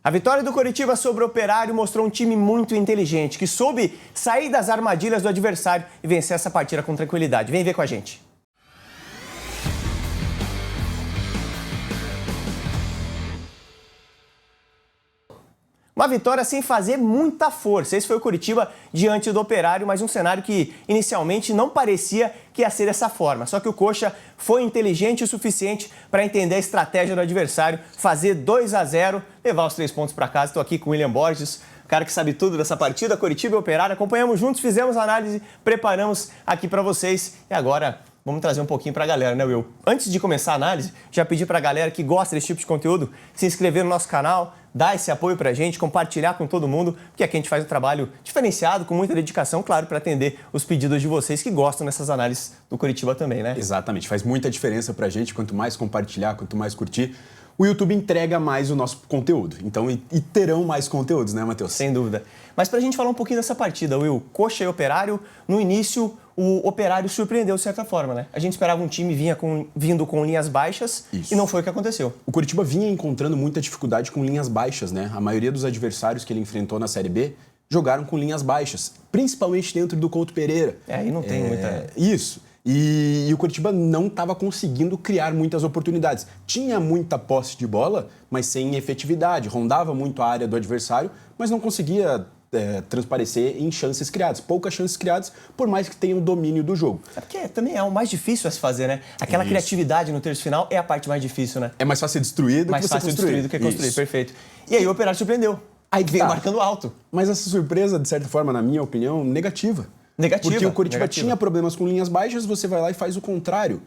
A vitória do Coritiba sobre o Operário mostrou um time muito inteligente, que soube sair das armadilhas do adversário e vencer essa partida com tranquilidade. Vem ver com a gente. Uma vitória sem fazer muita força. Esse foi o Coritiba diante do Operário, mas um cenário que inicialmente não parecia que ia ser dessa forma. Só que o Coxa foi inteligente o suficiente para entender a estratégia do adversário, fazer 2-0, levar os 3 pontos para casa. Estou aqui com o William Borges, o cara que sabe tudo dessa partida, Coritiba e Operário. Acompanhamos juntos, fizemos a análise, preparamos aqui para vocês e agora vamos trazer um pouquinho para a galera, né, Will? Antes de começar a análise, já pedi para a galera que gosta desse tipo de conteúdo se inscrever no nosso canal, dar esse apoio para a gente, compartilhar com todo mundo, porque aqui a gente faz um trabalho diferenciado, com muita dedicação, claro, para atender os pedidos de vocês que gostam dessas análises do Coritiba também, né? Exatamente, faz muita diferença para a gente, quanto mais compartilhar, quanto mais curtir, o YouTube entrega mais o nosso conteúdo. Então, e terão mais conteúdos, né, Matheus? Sem dúvida. Mas para a gente falar um pouquinho dessa partida, Will, Coxa e Operário, no início o Operário surpreendeu de certa forma, né? A gente esperava um time vindo com linhas baixas. Isso. E não foi o que aconteceu. O Coritiba vinha encontrando muita dificuldade com linhas baixas, né? A maioria dos adversários que ele enfrentou na Série B jogaram com linhas baixas, principalmente dentro do Couto Pereira. Aí não tem muita... Isso. E o Coritiba não estava conseguindo criar muitas oportunidades. Tinha muita posse de bola, mas sem efetividade. Rondava muito a área do adversário, mas não conseguia transparecer em chances criadas. Poucas chances criadas, por mais que tenha o domínio do jogo. É porque também é o mais difícil a se fazer, né? Aquela criatividade no terço final é a parte mais difícil, né? É mais fácil ser destruído mais que você fácil construir. Destruir do que construir, perfeito. E aí o Operário surpreendeu. Aí veio marcando alto. Mas essa surpresa, de certa forma, na minha opinião, negativa. Porque o Coritiba tinha problemas com linhas baixas, você vai lá e faz o contrário.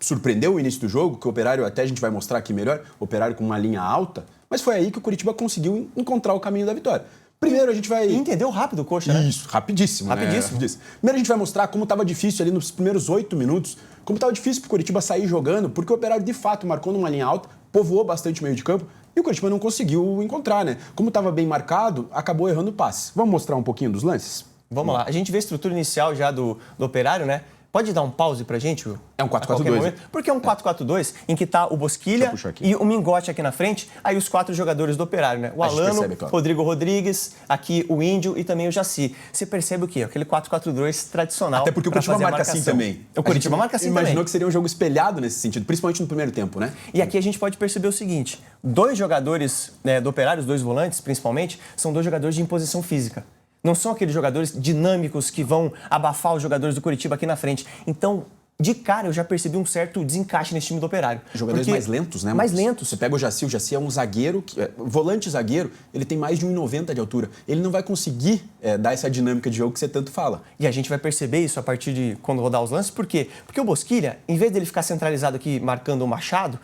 Surpreendeu o início do jogo, que o Operário, até a gente vai mostrar aqui melhor, o Operário com uma linha alta, mas foi aí que o Coritiba conseguiu encontrar o caminho da vitória. Primeiro a gente vai... E entendeu rápido o Coxa, né? Isso, rapidíssimo. Rapidíssimo. Primeiro a gente vai mostrar como estava difícil ali nos primeiros 8 minutos, como estava difícil para o Coritiba sair jogando, porque o Operário de fato marcou numa linha alta, povoou bastante o meio de campo, e o Coritiba não conseguiu encontrar, né? Como estava bem marcado, acabou errando o passe. Vamos mostrar um pouquinho dos lances? Vamos lá. A gente vê a estrutura inicial já do Operário, né? Pode dar um pause pra gente, Will? É um 4-4-2. Porque é um 4-4-2 em que tá o Bosquilha e o Mingote aqui na frente, aí os 4 jogadores do Operário, né? O Alano, Rodrigo Rodrigues, aqui o Índio e também o Jaci. Você percebe o quê? Aquele 4-4-2 tradicional. Até porque o Coritiba marca assim também. O Coritiba marca assim também. Imaginou que seria um jogo espelhado nesse sentido, principalmente no primeiro tempo, né? E aqui a gente pode perceber o seguinte, 2 jogadores do Operário, os 2 volantes principalmente, são 2 jogadores de imposição física. Não são aqueles jogadores dinâmicos que vão abafar os jogadores do Coritiba aqui na frente. Então, de cara, eu já percebi um certo desencaixe nesse time do Operário. Jogadores mais lentos, né? Mais lentos. Você pega o Jaci é um zagueiro, volante zagueiro, ele tem mais de 1,90 de altura. Ele não vai conseguir dar essa dinâmica de jogo que você tanto fala. E a gente vai perceber isso a partir de quando rodar os lances. Por quê? Porque o Bosquilha, em vez dele ficar centralizado aqui marcando o Machado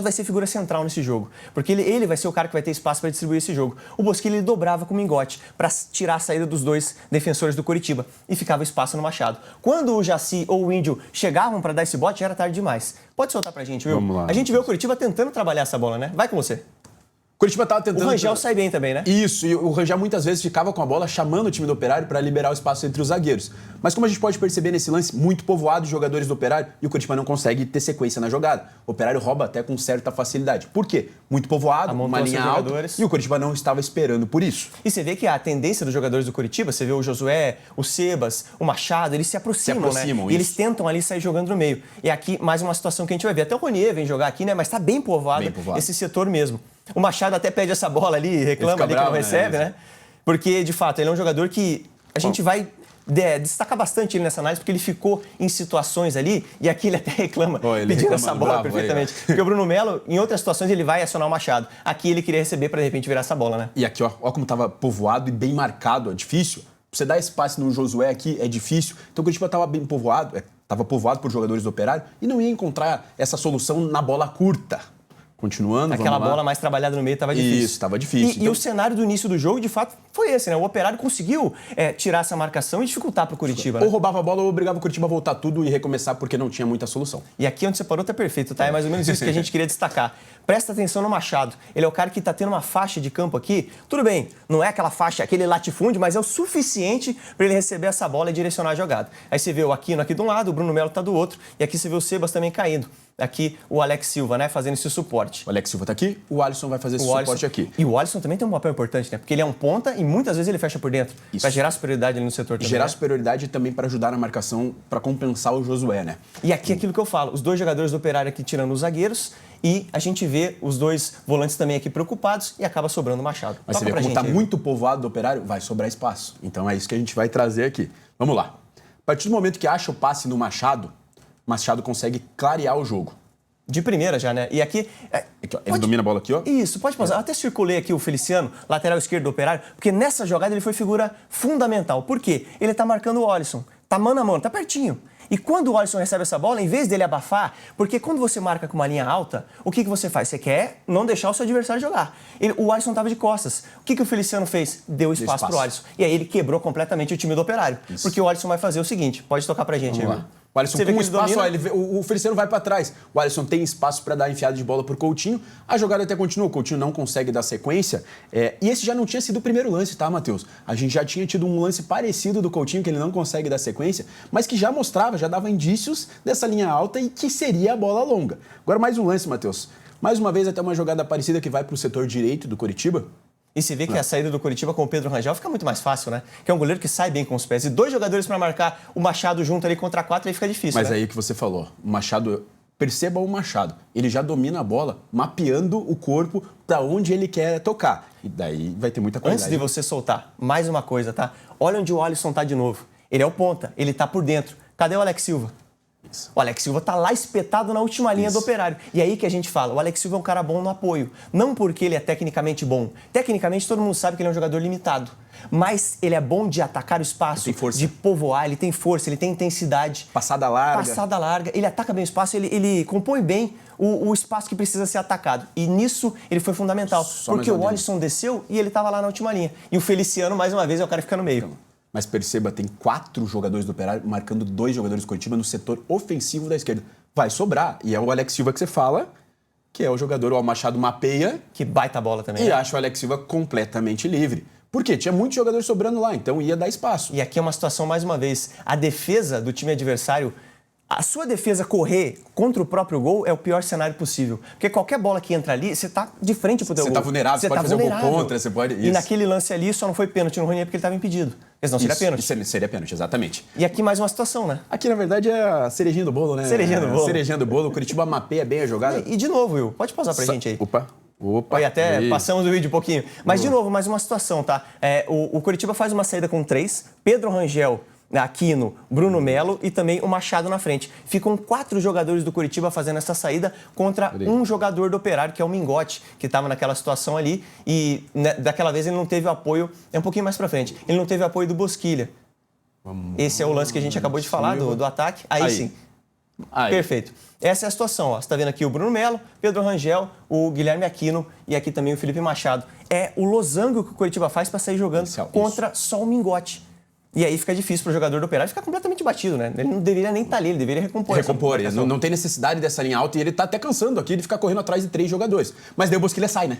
vai ser figura central nesse jogo. Porque ele vai ser o cara que vai ter espaço para distribuir esse jogo. O Bosquilha ele dobrava com o Mingote para tirar a saída dos 2 defensores do Coritiba e ficava espaço no Machado. Quando o Jaci ou o Índio chegavam para dar esse bote, já era tarde demais. Pode soltar pra gente, Will? Vamos lá. A gente vê o Coritiba tentando trabalhar essa bola, né? Vai com você. O Coritiba estava tentando... O Rangel sai bem também, né? Isso, e o Rangel muitas vezes ficava com a bola chamando o time do Operário para liberar o espaço entre os zagueiros. Mas como a gente pode perceber nesse lance, muito povoado de jogadores do Operário e o Coritiba não consegue ter sequência na jogada. O Operário rouba até com certa facilidade. Por quê? Muito povoado, uma linha alta e o Coritiba não estava esperando por isso. E você vê que a tendência dos jogadores do Coritiba, você vê o Josué, o Sebas, o Machado, eles se aproximam, né? E eles tentam ali sair jogando no meio. E aqui mais uma situação que a gente vai ver. Até o Ronier vem jogar aqui, né? Mas tá bem povoado esse setor mesmo. O Machado até pede essa bola ali, reclama ali que não recebe, né? Porque, de fato, ele é um jogador que a gente vai destacar bastante ele nessa análise, porque ele ficou em situações ali, e aqui ele até reclama pedindo essa bola perfeitamente. Porque o Bruno Melo, em outras situações, ele vai acionar o Machado. Aqui ele queria receber para, de repente, virar essa bola, né? E aqui, ó como estava povoado e bem marcado, é difícil. Você dar espaço no Josué aqui é difícil. Então o Coritiba estava bem povoado, estava povoado por jogadores do Operário, e não ia encontrar essa solução na bola curta. Continuando, aquela bola mais trabalhada no meio estava difícil. Isso, estava difícil. E o cenário do início do jogo, de fato, foi esse, né? O Operário conseguiu tirar essa marcação e dificultar para o Coritiba. Ou roubava a bola ou obrigava o Coritiba a voltar tudo e recomeçar porque não tinha muita solução. E aqui onde você parou tá perfeito, tá? É mais ou menos isso que a gente queria destacar. Presta atenção no Machado. Ele é o cara que está tendo uma faixa de campo aqui. Tudo bem, não é aquela faixa, aquele latifúndio, mas é o suficiente para ele receber essa bola e direcionar a jogada. Aí você vê o Aquino aqui de um lado, o Bruno Melo está do outro, e aqui você vê o Sebas também caindo. aqui o Alex Silva, né, fazendo esse suporte. O Alex Silva tá aqui, o Alisson vai fazer esse suporte aqui. E o Alisson também tem um papel importante, né? Porque ele é um ponta e muitas vezes ele fecha por dentro. Para gerar superioridade ali no setor também. Gerar superioridade também para ajudar na marcação, para compensar o Josué, né? E aqui é aquilo que eu falo, os dois jogadores do Operário aqui tirando os zagueiros e a gente vê os dois volantes também aqui preocupados e acaba sobrando o Machado. Mas você vê como tá muito povoado do Operário, vai sobrar espaço. Então é isso que a gente vai trazer aqui. Vamos lá. A partir do momento que acha o passe no Machado consegue clarear o jogo. De primeira já, né? E aqui... Ele domina a bola aqui, ó. Isso, pode pausar. Eu até circulei aqui o Feliciano, lateral esquerdo do Operário, porque nessa jogada ele foi figura fundamental. Por quê? Ele tá marcando o Alisson. Tá mano a mano, tá pertinho. E quando o Alisson recebe essa bola, em vez dele abafar, porque quando você marca com uma linha alta, o que você faz? Você quer não deixar o seu adversário jogar. O Alisson estava de costas. O que o Feliciano fez? Deu espaço pro Alisson. E aí ele quebrou completamente o time do Operário. Isso. Porque o Alisson vai fazer o seguinte, pode tocar pra gente aí, mano. O Alisson com espaço, o Feliciano vai para trás. O Alisson tem espaço para dar enfiada de bola pro Coutinho. A jogada até continua, o Coutinho não consegue dar sequência. E esse já não tinha sido o primeiro lance, tá, Matheus? A gente já tinha tido um lance parecido do Coutinho, que ele não consegue dar sequência, mas que já mostrava, já dava indícios dessa linha alta e que seria a bola longa. Agora mais um lance, Matheus. Mais uma vez até uma jogada parecida que vai pro setor direito do Coritiba. E se vê que a saída do Coritiba com o Pedro Rangel fica muito mais fácil, né? Que é um goleiro que sai bem com os pés. E dois jogadores para marcar o Machado junto ali contra 4, aí fica difícil, Mas aí que você falou, o Machado... Perceba o Machado, ele já domina a bola, mapeando o corpo para onde ele quer tocar. E daí vai ter muita qualidade. Antes de você soltar, mais uma coisa, tá? Olha onde o Alisson tá de novo. Ele é o ponta, ele tá por dentro. Cadê o Alex Silva? Isso. O Alex Silva tá lá espetado na última linha do Operário. E aí que a gente fala, o Alex Silva é um cara bom no apoio. Não porque ele é tecnicamente bom. Tecnicamente todo mundo sabe que ele é um jogador limitado. Mas ele é bom de atacar o espaço, de povoar, ele tem força, ele tem intensidade. Passada larga. Passada larga. Ele ataca bem o espaço, ele compõe bem o espaço que precisa ser atacado. E nisso ele foi fundamental. Porque o Alisson desceu e ele tava lá na última linha. E o Feliciano, mais uma vez, é o cara que fica no meio. Mas perceba, tem 4 jogadores do Operário marcando 2 jogadores do Coritiba no setor ofensivo da esquerda. Vai sobrar. E é o Alex Silva que você fala, que é o jogador, o Machado mapeia. Que baita bola também. E acha o Alex Silva completamente livre. Por quê? Tinha muito jogador sobrando lá, então ia dar espaço. E aqui é uma situação, mais uma vez, a defesa do time adversário... A sua defesa correr contra o próprio gol é o pior cenário possível. Porque qualquer bola que entra ali, você tá de frente pro teu gol. Você tá vulnerável, você pode fazer um gol contra, você pode... E naquele lance ali só não foi pênalti no Ronier porque ele estava impedido. Porque senão seria pênalti. Seria pênalti, exatamente. E aqui mais uma situação, né? Aqui, na verdade, é a cerejinha do bolo, né? Cerejinha do bolo. Cerejinha do bolo. O Curitiba mapeia bem a jogada. E de novo, Will, pode pausar pra gente aí. Opa. E até passamos o vídeo um pouquinho. Mas, de novo, mais uma situação, tá? O Curitiba faz uma saída com 3, Pedro Rangel, Aquino, Bruno Melo e também o Machado na frente. Ficam 4 jogadores do Curitiba fazendo essa saída contra um jogador do Operário, que é o Mingote, que estava naquela situação ali. E daquela vez ele não teve o apoio, um pouquinho mais pra frente, ele não teve o apoio do Bosquilha. Esse é o lance que a gente acabou de falar do ataque. Aí sim. Perfeito. Essa é a situação. Ó. Você está vendo aqui o Bruno Melo, Pedro Rangel, o Guilherme Aquino e aqui também o Felipe Machado. É o losango que o Curitiba faz para sair jogando contra só o Mingote. E aí fica difícil para o jogador do Operário ficar completamente batido, né? Ele não deveria nem estar ali, ele deveria recompor. Não tem necessidade dessa linha alta e ele tá até cansando aqui de ficar correndo atrás de 3 jogadores. Mas daí o Bosquilha sai, né?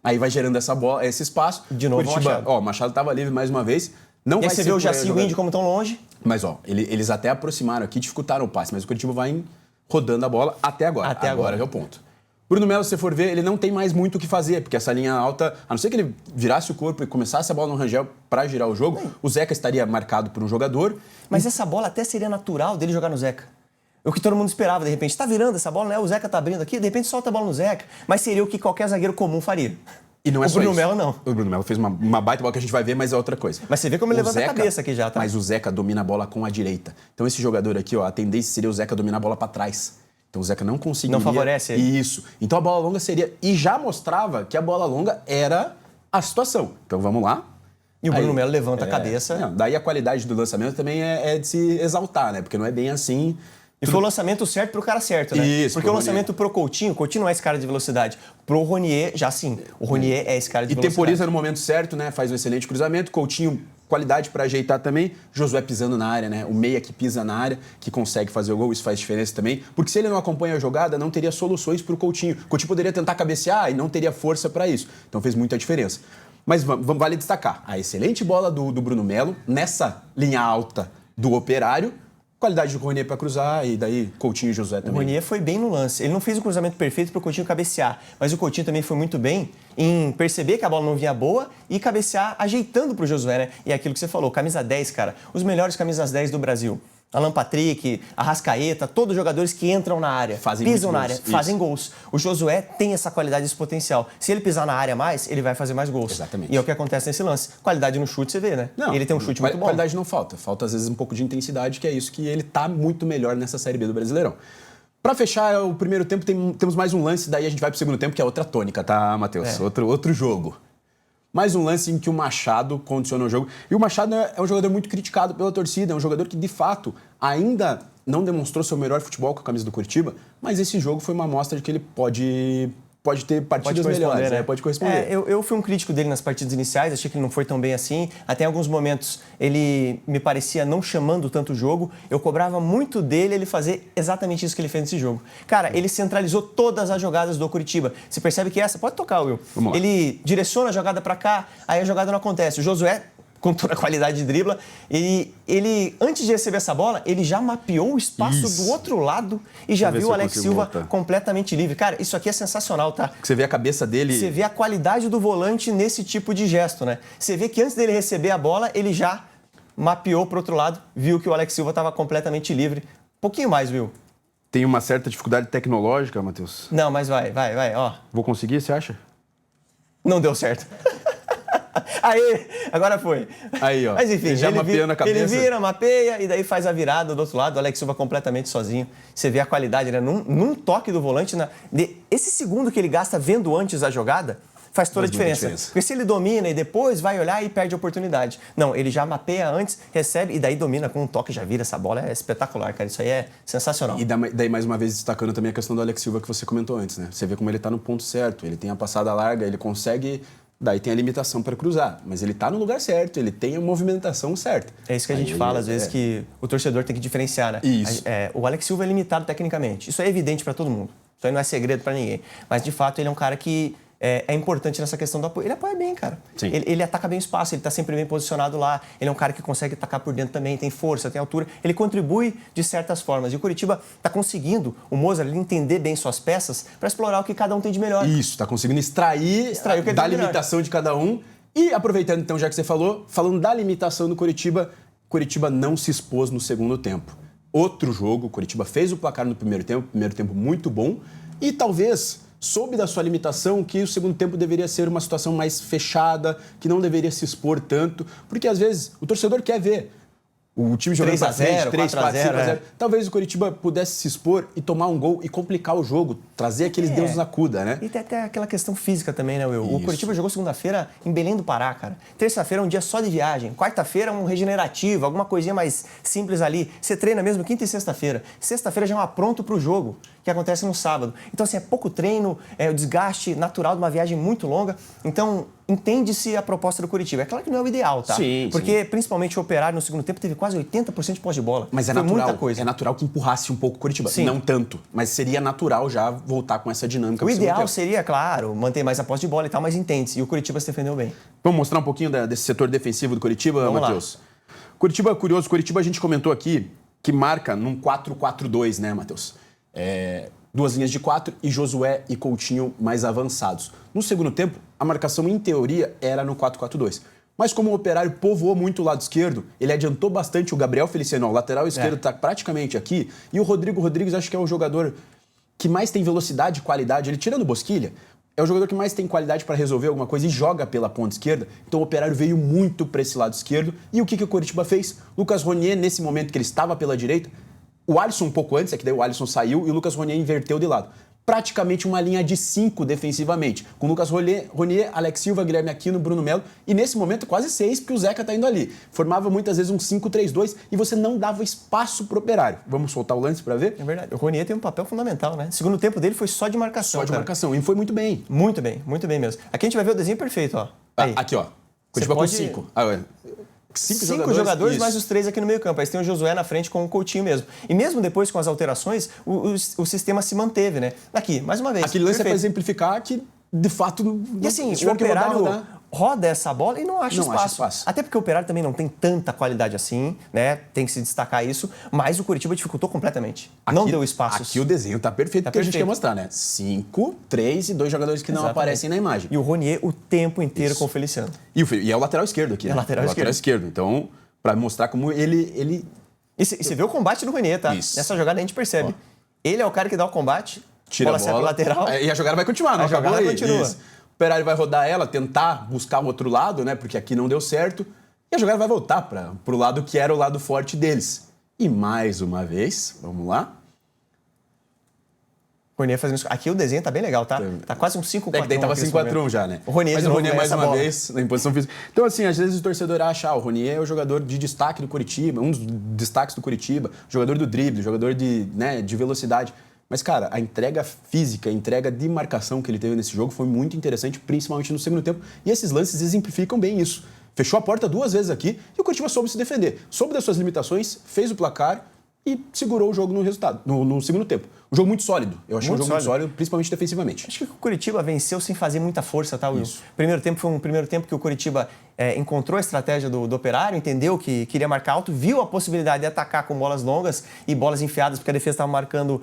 Aí vai gerando essa bola, esse espaço. De novo Curitiba, Machado. Ó, o Machado estava livre mais uma vez. Não e aí você vê o Jaci e o Índio como tão longe. Mas, ó, eles até aproximaram aqui, dificultaram o passe, mas o Curitiba vai rodando a bola até agora. Agora é o ponto. Bruno Melo, se você for ver, ele não tem mais muito o que fazer, porque essa linha alta, a não ser que ele virasse o corpo e começasse a bola no Rangel para girar o jogo, o Zeca estaria marcado por um jogador. Mas essa bola até seria natural dele jogar no Zeca. O que todo mundo esperava, de repente. Tá virando essa bola, né? O Zeca tá abrindo aqui, de repente solta a bola no Zeca. Mas seria o que qualquer zagueiro comum faria. E não é o Bruno Melo não. O Bruno Melo fez uma baita bola que a gente vai ver, mas é outra coisa. Mas você vê como ele levanta a cabeça aqui já, tá? Mas o Zeca domina a bola com a direita. Então esse jogador aqui, ó, a tendência seria o Zeca dominar a bola para trás. Então o Zeca não conseguiria... Não favorece ele. Isso. Então a bola longa seria... E já mostrava que a bola longa era a situação. Então vamos lá. E o Bruno Melo levanta a cabeça. Não, daí a qualidade do lançamento também é de se exaltar, né? Porque não é bem assim... E foi o lançamento certo pro cara certo, né? Isso, porque o lançamento pro Coutinho não é esse cara de velocidade. Pro Ronier, já sim. O Ronier é esse cara de velocidade. E temporiza no momento certo, né? Faz um excelente cruzamento. Coutinho, qualidade para ajeitar também. Josué pisando na área, né? O meia que pisa na área, que consegue fazer o gol, isso faz diferença também. Porque se ele não acompanha a jogada, não teria soluções pro Coutinho. O Coutinho poderia tentar cabecear e não teria força para isso. Então fez muita diferença. Mas vale destacar a excelente bola do Bruno Melo nessa linha alta do Operário. Qualidade do Ronier para cruzar e daí Coutinho e Josué também. O Ronier foi bem no lance. Ele não fez o cruzamento perfeito para o Coutinho cabecear, mas o Coutinho também foi muito bem em perceber que a bola não vinha boa e cabecear ajeitando para o Josué, né? E é aquilo que você falou, camisa 10, cara, os melhores camisas 10 do Brasil. Alan Patrick, Arrascaeta, todos os jogadores que entram na área, pisam na área, fazem gols. O Josué tem essa qualidade, esse potencial. Se ele pisar na área mais, ele vai fazer mais gols. Exatamente. E é o que acontece nesse lance. Qualidade no chute, você vê, né? Não, ele tem um chute muito bom. Qualidade não falta. Falta, às vezes, um pouco de intensidade, que é isso que ele tá muito melhor nessa Série B do Brasileirão. Para fechar o primeiro tempo, temos mais um lance, daí a gente vai pro segundo tempo, que é outra tônica, tá, Matheus? Outro jogo. Mais um lance em que o Machado condiciona o jogo. E o Machado é um jogador muito criticado pela torcida, é um jogador que, de fato, ainda não demonstrou seu melhor futebol com a camisa do Curitiba, mas esse jogo foi uma amostra de que ele pode ter partidas melhores, né? Pode corresponder. Eu fui um crítico dele nas partidas iniciais, achei que ele não foi tão bem assim. Até em alguns momentos ele me parecia não chamando tanto o jogo. Eu cobrava muito dele ele fazer exatamente isso que ele fez nesse jogo. Cara, ele centralizou todas as jogadas do Curitiba. Você percebe que essa... Pode tocar, Will. Vamos lá. Ele direciona a jogada para cá, aí a jogada não acontece. O Josué, com toda a qualidade de dribla, ele, antes de receber essa bola, ele já mapeou o espaço do outro lado e já viu o Alex Silva completamente livre. Cara, isso aqui é sensacional, tá? Você vê a cabeça dele... Você vê a qualidade do volante nesse tipo de gesto, né? Você vê que antes dele receber a bola, ele já mapeou pro outro lado, viu que o Alex Silva estava completamente livre. Um pouquinho mais, viu? Tem uma certa dificuldade tecnológica, Matheus? Não, mas vai, ó. Vou conseguir, você acha? Não deu certo. Aí, agora foi. Aí, ó. Mas enfim, já mapeando a cabeça. Ele vira, mapeia e daí faz a virada do outro lado. O Alex Silva completamente sozinho. Você vê a qualidade, né? Num toque do volante, esse segundo que ele gasta vendo antes a jogada, faz toda a diferença. Porque se ele domina e depois vai olhar e perde a oportunidade. Não, ele já mapeia antes, recebe e daí domina com um toque, já vira essa bola. É espetacular, cara. Isso aí é sensacional. E daí, mais uma vez, destacando também a questão do Alex Silva que você comentou antes, né? Você vê como ele tá no ponto certo. Ele tem a passada larga, ele consegue... Daí tem a limitação para cruzar, mas ele está no lugar certo, ele tem a movimentação certa. É isso que a gente fala, às vezes, que o torcedor tem que diferenciar, né? Isso. O Alex Silva é limitado tecnicamente. Isso é evidente para todo mundo. Isso aí não é segredo para ninguém. Mas, de fato, ele é um cara que é importante nessa questão do apoio. Ele apoia bem, cara. Sim. Ele ataca bem o espaço, ele está sempre bem posicionado lá. Ele é um cara que consegue atacar por dentro também, tem força, tem altura. Ele contribui de certas formas. E o Curitiba está conseguindo, o Mozart, entender bem suas peças para explorar o que cada um tem de melhor. Isso, está conseguindo extrair o que da limitação de cada um. E aproveitando então, já que você falando da limitação do Curitiba não se expôs no segundo tempo. Outro jogo, o Curitiba fez o placar no primeiro tempo muito bom e talvez soube da sua limitação que o segundo tempo deveria ser uma situação mais fechada, que não deveria se expor tanto, porque às vezes o torcedor quer ver o time jogando pra frente, 3-4, 5-0. Talvez o Curitiba pudesse se expor e tomar um gol e complicar o jogo, trazer aqueles deuses na cuda, né? E tem até aquela questão física também, né, Will? O Curitiba jogou segunda-feira em Belém do Pará, cara. Terça-feira é um dia só de viagem. Quarta-feira é um regenerativo, alguma coisinha mais simples ali. Você treina mesmo quinta e sexta-feira. Sexta-feira já é um apronto pro jogo, que acontece no sábado. Então, assim, é pouco treino, é o desgaste natural de uma viagem muito longa. Então, entende-se a proposta do Curitiba. É claro que não é o ideal, tá? Sim, porque, principalmente, o Operário no segundo tempo teve quase 80% de posse de bola. Mas Foi muita coisa. É natural que empurrasse um pouco o Curitiba. Sim. Não tanto, mas seria natural já voltar com essa dinâmica. O ideal seria, claro, manter mais a posse de bola e tal, mas entende-se. E o Curitiba se defendeu bem. Vamos mostrar um pouquinho desse setor defensivo do Curitiba, Matheus? Curitiba, curioso. Curitiba, a gente comentou aqui que marca num 4-4-2, né, Matheus? Duas linhas de 4 e Josué e Coutinho mais avançados. No segundo tempo, a marcação, em teoria, era no 4-4-2. Mas como o Operário povoou muito o lado esquerdo, ele adiantou bastante o Gabriel Feliciano. O lateral esquerdo está praticamente aqui. E o Rodrigo Rodrigues, acho que é o jogador que mais tem velocidade e qualidade. Ele, tirando o Bosquilha, é o jogador que mais tem qualidade para resolver alguma coisa e joga pela ponta esquerda. Então o Operário veio muito para esse lado esquerdo. E o que o Curitiba fez? Lucas Ronier, nesse momento que ele estava pela direita, o Alisson um pouco antes, é que daí o Alisson saiu e o Lucas Ronier inverteu de lado. Praticamente uma linha de 5 defensivamente, com Lucas Ronier, Alex Silva, Guilherme Aquino, Bruno Melo, e nesse momento quase 6, porque o Zeca tá indo ali. Formava muitas vezes um 5-3-2 e você não dava espaço pro Operário. Vamos soltar o lance para ver? É verdade. O Ronier tem um papel fundamental, né? O segundo tempo dele foi só de marcação. Só de marcação, e foi muito bem. Muito bem mesmo. Aqui a gente vai ver o desenho perfeito, ó. Aí. Aqui, ó. Curitiba com 5. Cinco jogadores mais os 3 aqui no meio campo. Aí tem o Josué na frente com o Coutinho mesmo. E mesmo depois com as alterações, o sistema se manteve, né? Aqui, mais uma vez. Aquele lance é para exemplificar que, de fato, e assim, o roda essa bola e não acha espaço. Até porque o Operário também não tem tanta qualidade assim, né? Tem que se destacar isso, mas o Coritiba dificultou completamente. Não deu espaço. Aqui o desenho tá perfeito, porque a gente quer mostrar, né? 5, 3 e 2 jogadores que não aparecem na imagem. E o Ronier o tempo inteiro com o Feliciano. E é o lateral esquerdo aqui, né? É o lateral esquerdo. Então, para mostrar como ele... E você vê o combate do Ronier, tá? Isso. Nessa jogada a gente percebe. Ó. Ele é o cara que dá o combate, tira a bola pro lateral. E a jogada vai continuar, não? A jogada continua. Isso. O Operário vai rodar ela, tentar buscar o outro lado, né? Porque aqui não deu certo. E a jogada vai voltar pro lado que era o lado forte deles. E mais uma vez, vamos lá. Ronier fazendo isso. Aqui o desenho tá bem legal, tá? Tá quase um 5-4-1. É que daí tava 5-4-1 já, né? O Ronier, mas o Ronier mais uma vez na imposição física. Então, assim, às vezes o torcedor acha, o Ronier é o jogador de destaque do Coritiba, um dos destaques do Coritiba, jogador do drible, jogador de velocidade. Mas, cara, a entrega física, a entrega de marcação que ele teve nesse jogo foi muito interessante, principalmente no segundo tempo. E esses lances exemplificam bem isso. Fechou a porta 2 vezes aqui e o Coritiba soube se defender. Soube das suas limitações, fez o placar e segurou o jogo no resultado, no segundo tempo. Um jogo muito sólido. Eu achei um jogo muito sólido, principalmente defensivamente. Acho que o Coritiba venceu sem fazer muita força, tá, Will? Isso. Primeiro tempo foi um primeiro tempo que o Coritiba encontrou a estratégia do Operário, entendeu que queria marcar alto, viu a possibilidade de atacar com bolas longas e bolas enfiadas, porque a defesa estava marcando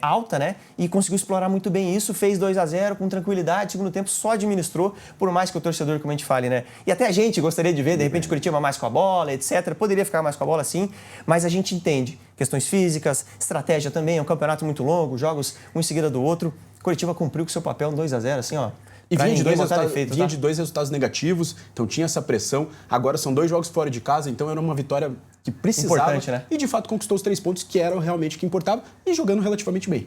alta, né? E conseguiu explorar muito bem isso, fez 2-0 com tranquilidade. Segundo tempo só administrou, por mais que o torcedor, como a gente fale, né? E até a gente gostaria de ver, de repente, o Coritiba mais com a bola, etc. Poderia ficar mais com a bola, sim, mas a gente entende questões físicas, estratégia também, é um campeonato muito longo, jogos um em seguida do outro. Coritiba cumpriu com seu papel no 2-0, assim, ó. E vinha de 2 resultados negativos, então tinha essa pressão. Agora são 2 jogos fora de casa, então era uma vitória que precisava. Importante, né? E de fato conquistou os 3 pontos, que eram realmente o que importava, e jogando relativamente bem.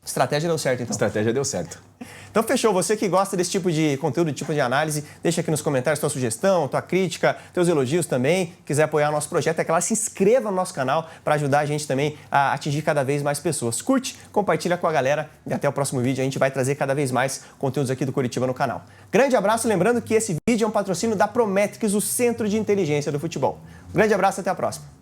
Estratégia deu certo, então. Estratégia deu certo. Então fechou. Você que gosta desse tipo de conteúdo, tipo de análise, deixa aqui nos comentários tua sugestão, tua crítica, teus elogios também. Quiser apoiar o nosso projeto, é claro, se inscreva no nosso canal para ajudar a gente também a atingir cada vez mais pessoas. Curte, compartilha com a galera e até o próximo vídeo. A gente vai trazer cada vez mais conteúdos aqui do Coritiba no canal. Grande abraço, lembrando que esse vídeo é um patrocínio da Prometrics, o Centro de Inteligência do Futebol. Grande abraço e até a próxima.